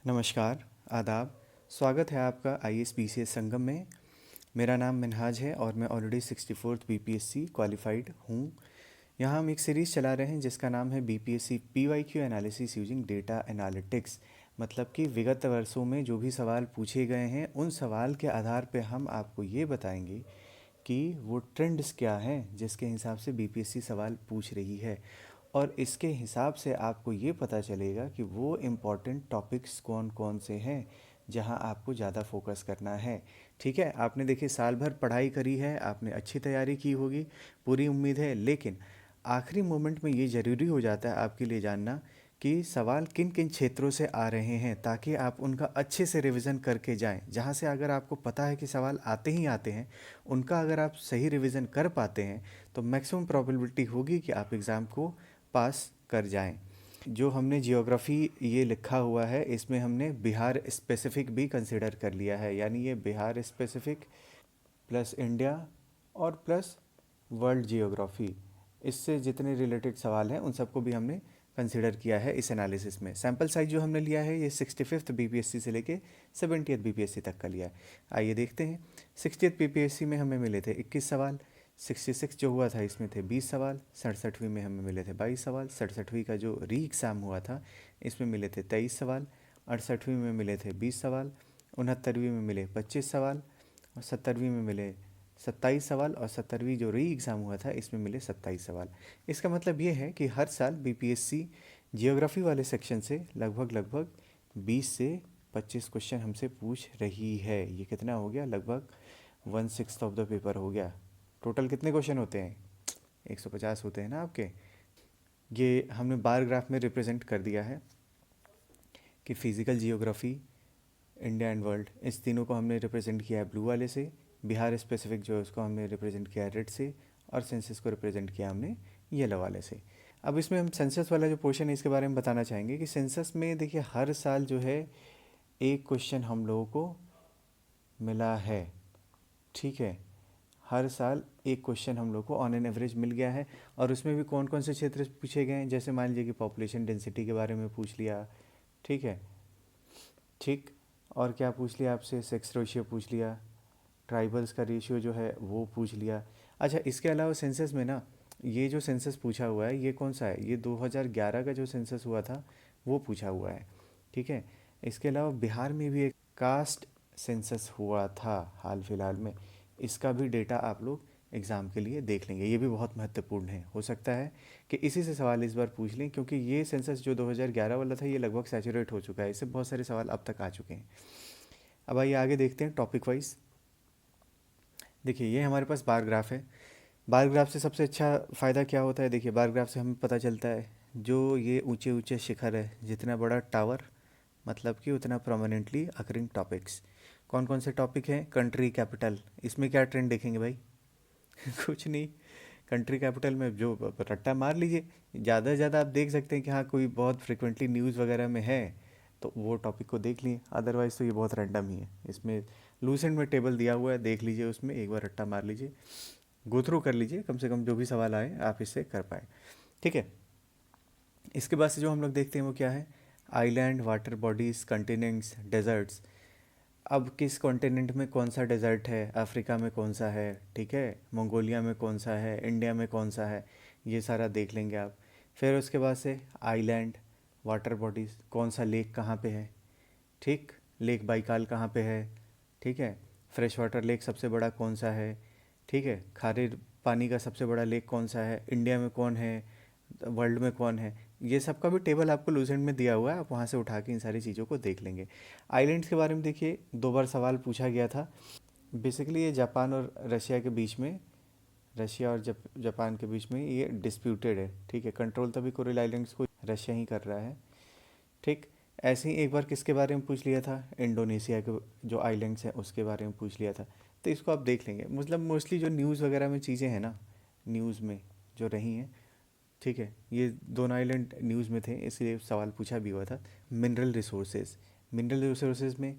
नमस्कार, आदाब। स्वागत है आपका IAS-BCS संगम में। मेरा नाम मिनहाज है और मैं ऑलरेडी 64th BPSC क्वालिफाइड हूँ। यहाँ हम एक सीरीज़ चला रहे हैं जिसका नाम है BPSC PYQ analysis using data analytics. मतलब कि विगत वर्षों में जो भी सवाल पूछे गए हैं उन सवाल के आधार पे हम आपको ये बताएंगे कि वो ट्रेंड्स क्या हैं जिसके हिसाब से BPSC सवाल पूछ रही है, और इसके हिसाब से आपको ये पता चलेगा कि वो इम्पॉर्टेंट टॉपिक्स कौन कौन से हैं जहां आपको ज़्यादा फोकस करना है। ठीक है, आपने देखिए साल भर पढ़ाई करी है, आपने अच्छी तैयारी की होगी, पूरी उम्मीद है, लेकिन आखिरी मोमेंट में ये ज़रूरी हो जाता है आपके लिए जानना कि सवाल किन किन क्षेत्रों से आ रहे हैं, ताकि आप उनका अच्छे से रिवीजन करके जाएं। जहां से अगर आपको पता है कि सवाल आते ही आते हैं, उनका अगर आप सही रिवीजन कर पाते हैं तो मैक्सिमम प्रोबेबिलिटी होगी कि आप एग्ज़ाम को पास कर जाएं। जो हमने जियोग्राफी ये लिखा हुआ है इसमें हमने बिहार स्पेसिफिक भी कंसिडर कर लिया है, यानी ये बिहार स्पेसिफिक प्लस इंडिया और प्लस वर्ल्ड जियोग्राफी, इससे जितने रिलेटेड सवाल हैं उन सबको भी हमने कंसिडर किया है इस एनालिसिस में। सैम्पल साइज जो हमने लिया है ये 65th BPSC से लेके 70th BPSC तक का लिया है। आइए देखते हैं। 60th BPSC में हमें मिले थे 21 सवाल, 66 जो हुआ था इसमें थे 20 सवाल, 67वीं में हमें मिले थे 22 सवाल, 67वीं का जो री एग्ज़ाम हुआ था इसमें मिले थे 23 सवाल, 68वीं में मिले थे 20 सवाल, 69वीं में मिले 25 सवाल, और 70वीं में मिले 27 सवाल, और 70वीं जो री एग्ज़ाम हुआ था इसमें मिले 27 सवाल। इसका मतलब ये है कि हर साल BPSC जियोग्राफी वाले सेक्शन से लगभग लगभग 20 से 25 क्वेश्चन हमसे पूछ रही है। ये कितना हो गया? लगभग 1/6 ऑफ द पेपर हो गया। टोटल कितने क्वेश्चन होते हैं? 150 होते हैं ना आपके। ये हमने बार ग्राफ में रिप्रेजेंट कर दिया है कि physical geography, India and world, इस तीनों को हमने रिप्रेजेंट किया है ब्लू वाले से, बिहार स्पेसिफिक जो है उसको हमने रिप्रेजेंट किया है रेड से, और सेंसस को रिप्रेजेंट किया हमने येलो वाले से। अब इसमें हम सेंसस वाला जो पोर्शन है इसके बारे में बताना चाहेंगे कि सेंसस में देखिए हर साल जो है एक क्वेश्चन हम लोगों को मिला है। ठीक है, हर साल एक क्वेश्चन हम लोग को ऑन एन एवरेज मिल गया है, और उसमें भी कौन कौन से क्षेत्र पूछे गए हैं, जैसे मान लीजिए कि पॉपुलेशन डेंसिटी के बारे में पूछ लिया। ठीक है, ठीक। और क्या पूछ लिया आपसे? सेक्स रेशियो पूछ लिया, ट्राइबल्स का रेशियो जो है वो पूछ लिया। अच्छा, इसके अलावा सेंसस में ना, ये जो सेंसस पूछा हुआ है ये कौन सा है? ये 2011 का जो सेंसस हुआ था वो पूछा हुआ है। ठीक है, इसके अलावा बिहार में भी एक कास्ट सेंसस हुआ था हाल फिलहाल में, इसका भी डेटा आप लोग एग्ज़ाम के लिए देख लेंगे। ये भी बहुत महत्वपूर्ण है, हो सकता है कि इसी से सवाल इस बार पूछ लें, क्योंकि ये सेंसस जो 2011 वाला था ये लगभग सैचुरेट हो चुका है, इससे बहुत सारे सवाल अब तक आ चुके हैं। अब आइए आगे देखते हैं टॉपिक वाइज। देखिए ये हमारे पास बार ग्राफ है। बार ग्राफ से सबसे अच्छा फ़ायदा क्या होता है? देखिए बार ग्राफ से हमें पता चलता है जो ये ऊंचे ऊंचे शिखर है, जितना बड़ा टावर मतलब कि उतना प्रोमिनेंटली अकरिंग टॉपिक्स। कौन कौन से टॉपिक हैं? कंट्री कैपिटल, इसमें क्या ट्रेंड देखेंगे भाई? कुछ नहीं। कंट्री कैपिटल में जो रट्टा मार लीजिए, ज़्यादा से ज़्यादा आप देख सकते हैं कि हाँ कोई बहुत फ्रिक्वेंटली न्यूज़ वगैरह में है तो वो टॉपिक को देख लिए, अदरवाइज़ तो ये बहुत रैंडम ही है। इसमें लूसेंट में टेबल दिया हुआ है, देख लीजिए, उसमें एक बार रट्टा मार लीजिए, गो थ्रू कर लीजिए, कम से कम जो भी सवाल आए आप इससे कर पाए। ठीक है, इसके बाद से जो हम लोग देखते हैं वो क्या है? Island, water bodies, continents, deserts. अब किस कॉन्टिनेंट में कौन सा डेजर्ट है, अफ्रीका में कौन सा है, ठीक है, मंगोलिया में कौन सा है, इंडिया में कौन सा है, ये सारा देख लेंगे आप। फिर उसके बाद से आइलैंड, वाटर बॉडीज़, कौन सा लेक कहाँ पे है, ठीक, लेक बाइकाल कहाँ पे है, ठीक है, फ्रेश वाटर लेक सबसे बड़ा कौन सा है, ठीक है, खारे पानी का सबसे बड़ा लेक कौन सा है, इंडिया में कौन है, वर्ल्ड में कौन है, ये सब का भी टेबल आपको लूसेंट में दिया हुआ है, आप वहाँ से उठा के इन सारी चीज़ों को देख लेंगे। आइलैंड्स के बारे में देखिए 2 बार सवाल पूछा गया था। बेसिकली ये जापान और रशिया के बीच में, रशिया और जापान के बीच में ये डिस्प्यूटेड है। ठीक है, कंट्रोल तभी कोरल आइलैंड्स को रशिया ही कर रहा है। ठीक, ऐसे ही एक बार किसके बारे में पूछ लिया था? इंडोनेशिया के जो आइलैंड्स हैं उसके बारे में पूछ लिया था। तो इसको आप देख लेंगे। मतलब मोस्टली जो न्यूज़ वगैरह में चीज़ें हैं ना, न्यूज़ में जो रही हैं, ठीक है, ये दोनों आइलैंड न्यूज़ में थे इसलिए सवाल पूछा भी हुआ था। मिनरल रिसोर्सेज, मिनरल रिसोर्सेज में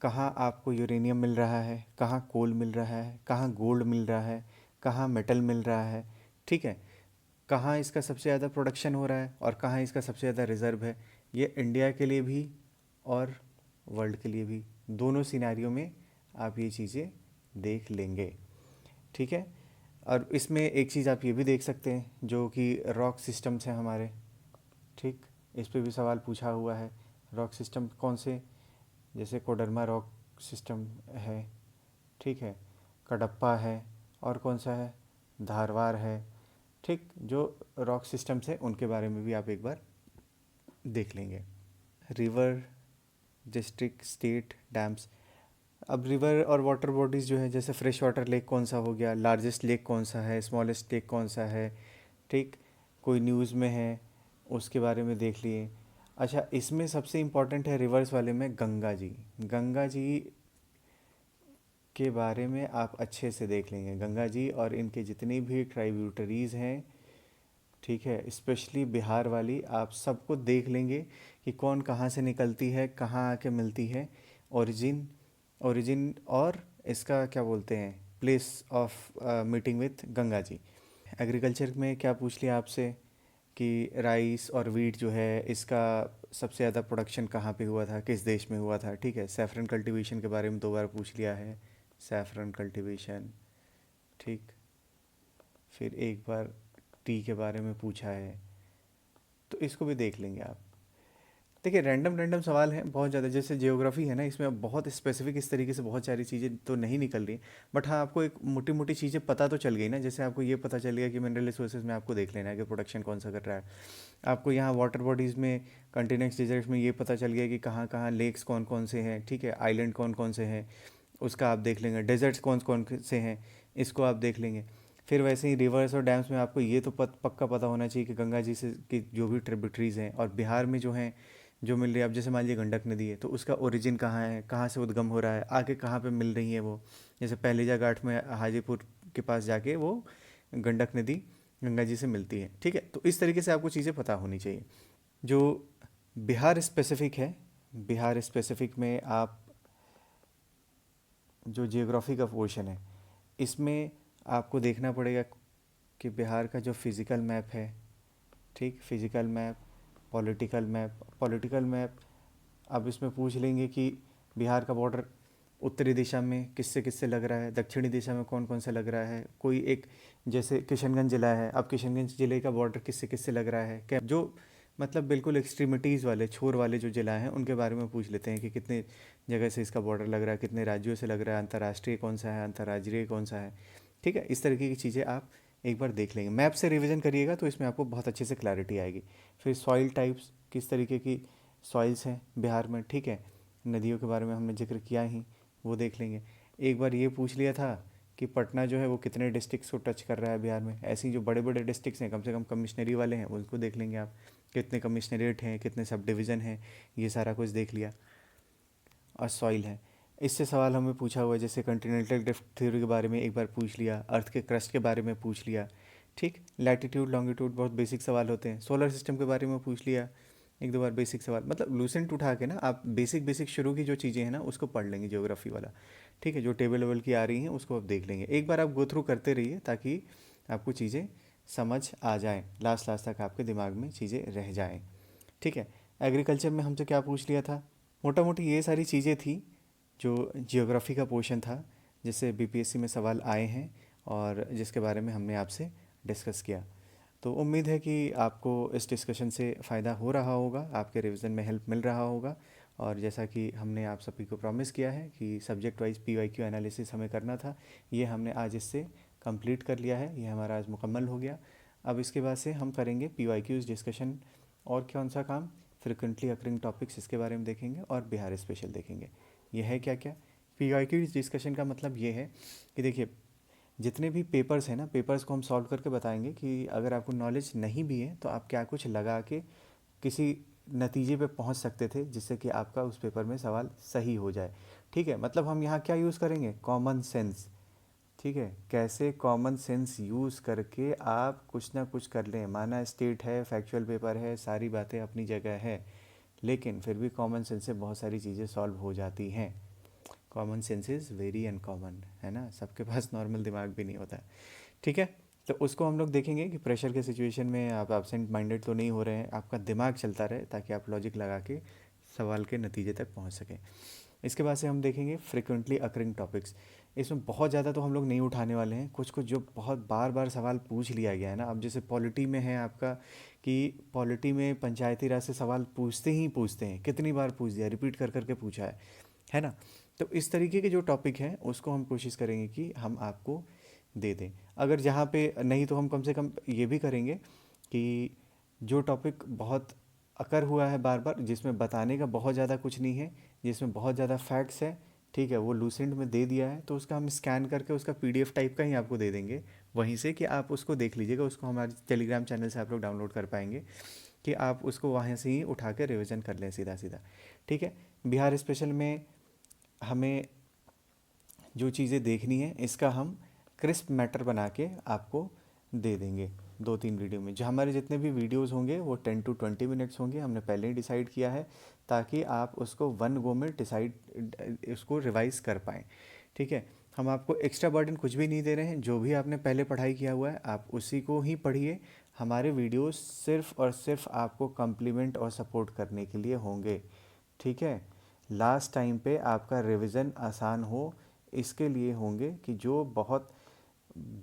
कहाँ आपको यूरेनियम मिल रहा है, कहाँ कोल मिल रहा है, कहाँ गोल्ड मिल रहा है, कहाँ मेटल मिल रहा है, ठीक है, कहाँ इसका सबसे ज़्यादा प्रोडक्शन हो रहा है और कहाँ इसका सबसे ज़्यादा रिज़र्व है। ये इंडिया के लिए भी और वर्ल्ड के लिए भी, दोनों सिनेरियो में आप ये चीज़ें देख लेंगे। ठीक है। और इसमें एक चीज़ आप ये भी देख सकते हैं जो कि रॉक सिस्टम्स हैं हमारे। ठीक, इस पे भी सवाल पूछा हुआ है। रॉक सिस्टम कौन से, जैसे कोडरमा रॉक सिस्टम है, ठीक है, कडप्पा है, और कौन सा है, धारवाड़ है। ठीक, जो रॉक सिस्टम्स है उनके बारे में भी आप एक बार देख लेंगे। River, district, state, dams. अब रिवर और वाटर बॉडीज़ जो है, जैसे फ्रेश वाटर लेक कौन सा हो गया, लार्जेस्ट लेक कौन सा है, स्मॉलेस्ट लेक कौन सा है, ठीक, कोई न्यूज़ में है उसके बारे में देख लिए। अच्छा, इसमें सबसे इम्पोर्टेंट है रिवर्स वाले में गंगा जी। गंगा जी के बारे में आप अच्छे से देख लेंगे, गंगा जी और इनके जितनी भी ट्राइब्यूटरीज़ हैं, ठीक है, स्पेशली बिहार वाली, आप सबको देख लेंगे कि कौन कहाँ से निकलती है, कहाँ आके मिलती है, ओरिजिन, ओरिजिन और इसका क्या बोलते हैं, place of meeting with Ganga ji. Agriculture में क्या पूछ लिया आपसे कि राइस और वीट जो है इसका सबसे ज़्यादा प्रोडक्शन कहाँ पे हुआ था, किस देश में हुआ था, ठीक है। सैफरन कल्टीवेशन के बारे में 2 बार पूछ लिया है, सैफरन कल्टीवेशन, ठीक। फिर एक बार टी के बारे में पूछा है, तो इसको भी देख लेंगे आप। देखिए, रैंडम रैंडम सवाल हैं बहुत ज़्यादा, जैसे जियोग्राफी है ना, इसमें अब बहुत स्पेसिफिक इस तरीके से बहुत सारी चीज़ें तो नहीं निकल रही, बट हाँ आपको एक मोटी मोटी चीज़ें पता तो चल गई ना। जैसे आपको ये पता चल गया कि मिनरल रिसोर्सेज में आपको देख लेना है कि प्रोडक्शन कौन सा कर रहा है। आपको यहाँ वाटर बॉडीज़ में, कंटिनेंट्स, डिजर्ट्स में ये पता चल गया कि कहाँ कहाँ लेक्स कौन कौन से हैं, ठीक है, आइलैंड कौन कौन से हैं, उसका आप देख लेंगे। डेजर्ट्स कौन कौन से हैं, इसको आप देख लेंगे। फिर वैसे ही रिवर्स और डैम्स में आपको ये तो पक्का पता होना चाहिए कि गंगा जी से की जो भी ट्रिब्यूटरीज़ हैं, और बिहार में जो हैं, जो मिल रही है, अब जैसे मान लीजिए गंडक नदी है तो उसका ओरिजिन कहाँ है, कहाँ से उद्गम हो रहा है, आगे कहाँ पे मिल रही है वो। जैसे पहलेजा घाट में हाजीपुर के पास जाके वो गंडक नदी गंगा जी से मिलती है, ठीक है। तो इस तरीके से आपको चीज़ें पता होनी चाहिए। जो बिहार स्पेसिफिक है, बिहार स्पेसिफिक में आप जो जियोग्राफी का पोर्शन है, इसमें आपको देखना पड़ेगा कि बिहार का जो फिज़िकल मैप है, ठीक, physical map, political map, political map. अब इसमें पूछ लेंगे कि बिहार का बॉर्डर उत्तरी दिशा में किससे लग रहा है, दक्षिणी दिशा में कौन कौन सा लग रहा है, कोई एक, जैसे किशनगंज ज़िला है, अब किशनगंज ज़िले का बॉर्डर किससे लग रहा है, क्या जो मतलब बिल्कुल एक्सट्रीमिटीज़ वाले, छोर वाले जो ज़िला हैं उनके बारे में पूछ लेते हैं कि कितने जगह से इसका बॉर्डर लग रहा है, कितने राज्यों से लग रहा है, अंतर्राष्ट्रीय कौन सा है, अंतर्राज्यीय कौन सा है, ठीक है। इस तरीके की चीज़ें आप एक बार देख लेंगे, मैप से रिवीजन करिएगा तो इसमें आपको बहुत अच्छे से क्लैरिटी आएगी। फिर सॉइल टाइप्स, किस तरीके की सॉइल्स हैं बिहार में, ठीक है। नदियों के बारे में हमने जिक्र किया ही, वो देख लेंगे। एक बार ये पूछ लिया था कि पटना जो है वो कितने डिस्ट्रिक्ट्स को टच कर रहा है बिहार में। ऐसे ही जो बड़े बड़े डिस्ट्रिक्ट्स हैं, कम से कम कमिश्नरी वाले हैं, उनको देख लेंगे आप, कितने कमिश्नरेट हैं, कितने सब डिवीज़न हैं, ये सारा कुछ देख लिया। और सॉइल है, इससे सवाल हमें पूछा हुआ है, जैसे कंटिनेंटल ड्रिफ्ट थ्योरी के बारे में एक बार पूछ लिया, अर्थ के क्रस्ट के बारे में पूछ लिया, ठीक। लैटिट्यूड लॉन्गिट्यूड बहुत बेसिक सवाल होते हैं, सोलर सिस्टम के बारे में पूछ लिया 1-2 बार बेसिक सवाल। मतलब लूसेंट उठा के ना आप बेसिक बेसिक शुरू की जो चीज़ें हैं ना उसको पढ़ लेंगे ज्योग्राफी वाला, ठीक है। जो टेबल लेवल की आ रही हैं उसको आप देख लेंगे, एक बार आप गो थ्रू करते रहिए ताकि आपको चीज़ें समझ आ जाएँ, लास्ट लास्ट तक आपके दिमाग में चीज़ें रह जाएँ, ठीक है। एग्रीकल्चर में हमसे क्या पूछ लिया था, मोटा मोटी ये सारी चीज़ें थी जो जियोग्राफी का पोर्शन था, जिससे बीपीएससी में सवाल आए हैं और जिसके बारे में हमने आपसे डिस्कस किया। तो उम्मीद है कि आपको इस डिस्कशन से फ़ायदा हो रहा होगा, आपके रिवीजन में हेल्प मिल रहा होगा। और जैसा कि हमने आप सभी को प्रॉमिस किया है कि सब्जेक्ट वाइज पीवाईक्यू एनालिसिस हमें करना था, ये हमने आज इससे कंप्लीट कर लिया है, ये हमारा आज मुकम्मल हो गया। अब इसके बाद से हम करेंगे पीवाईक्यूज़ डिस्कशन, और कौन सा काम, फ्रिक्वेंटली अकरिंग टॉपिक्स, इसके बारे में देखेंगे और बिहार स्पेशल देखेंगे। ये है क्या क्या पीवाईक्यूज़ डिस्कशन का मतलब ये है कि देखिए, जितने भी पेपर्स हैं ना, पेपर्स को हम सॉल्व करके बताएंगे कि अगर आपको नॉलेज नहीं भी है तो आप क्या कुछ लगा के किसी नतीजे पे पहुंच सकते थे जिससे कि आपका उस पेपर में सवाल सही हो जाए, ठीक है। मतलब हम यहाँ क्या यूज़ करेंगे, कॉमन सेंस, ठीक है। कैसे कॉमन सेंस यूज़ करके आप कुछ ना कुछ कर लें, माना स्टेट है, फैक्चुअल पेपर है, सारी बातें अपनी जगह है, लेकिन फिर भी कॉमन सेंस से बहुत सारी चीज़ें सॉल्व हो जाती हैं। Common sense is very uncommon, है ना, सबके पास नॉर्मल दिमाग भी नहीं होता है, ठीक है। तो उसको हम लोग देखेंगे कि प्रेशर के सिचुएशन में आप एब्सेंट माइंडेड तो नहीं हो रहे हैं, आपका दिमाग चलता रहे ताकि आप लॉजिक लगा के सवाल के नतीजे तक पहुंच सकें। इसके बाद से हम देखेंगे फ्रिक्वेंटली अकरिंग टॉपिक्स। इसमें बहुत ज़्यादा तो हम लोग नहीं उठाने वाले हैं, कुछ कुछ जो बहुत बार बार सवाल पूछ लिया गया है ना। अब जैसे पॉलिटी में है आपका कि पॉलिटी में पंचायती राज से सवाल पूछते ही पूछते हैं, कितनी बार पूछ दिया, रिपीट कर कर के पूछा है ना। तो इस तरीके के जो टॉपिक हैं उसको हम कोशिश करेंगे कि हम आपको दे दें। अगर जहाँ पे नहीं तो हम कम से कम ये भी करेंगे कि जो टॉपिक बहुत अकर हुआ है बार बार, जिसमें बताने का बहुत ज़्यादा कुछ नहीं है, जिसमें बहुत ज़्यादा फैक्ट्स है, ठीक है, वो लूसेंट में दे दिया है, तो उसका हम स्कैन करके उसका पीडीएफ टाइप का ही आपको दे देंगे वहीं से, कि आप उसको देख लीजिएगा। उसको हमारे टेलीग्राम चैनल से आप लोग डाउनलोड कर पाएंगे, कि आप उसको वहाँ से ही उठा के रिविज़न कर लें सीधा सीधा। ठीक है। बिहार स्पेशल में हमें जो चीज़ें देखनी है इसका हम क्रिस्प मैटर बना के आपको दे देंगे 2-3 वीडियो में। जो हमारे जितने भी वीडियोस होंगे वो 10 to 20 मिनट्स होंगे, हमने पहले ही डिसाइड किया है, ताकि आप उसको वन गो में उसको रिवाइज कर पाएँ। ठीक है। हम आपको एक्स्ट्रा बर्डन कुछ भी नहीं दे रहे हैं, जो भी आपने पहले पढ़ाई किया हुआ है आप उसी को ही पढ़िए। हमारे वीडियोस सिर्फ और सिर्फ आपको कम्प्लीमेंट और सपोर्ट करने के लिए होंगे। ठीक है। लास्ट टाइम पे आपका रिवीजन आसान हो, इसके लिए होंगे, कि जो बहुत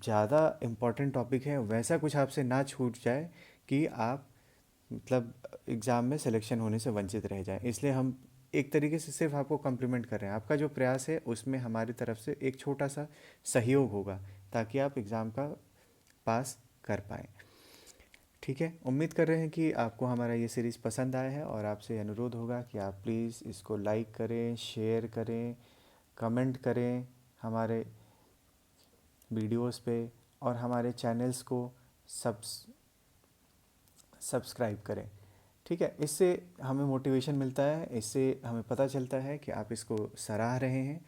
ज़्यादा इम्पोर्टेंट टॉपिक है वैसा कुछ आपसे ना छूट जाए कि आप मतलब एग्ज़ाम में सिलेक्शन होने से वंचित रह जाएं। इसलिए हम एक तरीके से सिर्फ आपको कम्प्लीमेंट कर रहे हैं। आपका जो प्रयास है उसमें हमारी तरफ से एक छोटा सा सहयोग होगा, ताकि आप एग्ज़ाम का पास कर पाएँ। ठीक है। उम्मीद कर रहे हैं कि आपको हमारा ये सीरीज़ पसंद आया है, और आपसे अनुरोध होगा कि आप प्लीज़ इसको लाइक करें, शेयर करें, कमेंट करें हमारे वीडियोस पे, और हमारे चैनल्स को सब्सक्राइब करें। ठीक है। इससे हमें मोटिवेशन मिलता है, इससे हमें पता चलता है कि आप इसको सराह रहे हैं।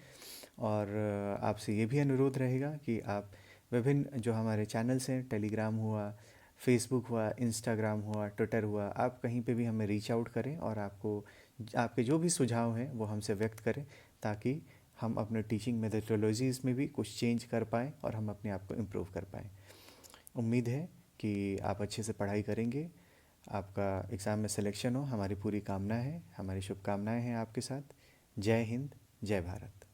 और आपसे ये भी अनुरोध रहेगा कि आप विभिन्न जो हमारे चैनल्स हैं, टेलीग्राम हुआ, फेसबुक हुआ, इंस्टाग्राम हुआ, ट्विटर हुआ, आप कहीं पे भी हमें रीच आउट करें, और आपके जो भी सुझाव हैं वो हमसे व्यक्त करें, ताकि हम अपने टीचिंग मेथडोलॉजीज़ में भी कुछ चेंज कर पाएँ और हम अपने आप को इम्प्रूव कर पाएँ। उम्मीद है कि आप अच्छे से पढ़ाई करेंगे, आपका एग्ज़ाम में सिलेक्शन हो, हमारी पूरी कामना है, हमारी शुभकामनाएं हैं आपके साथ। जय हिंद, जय भारत।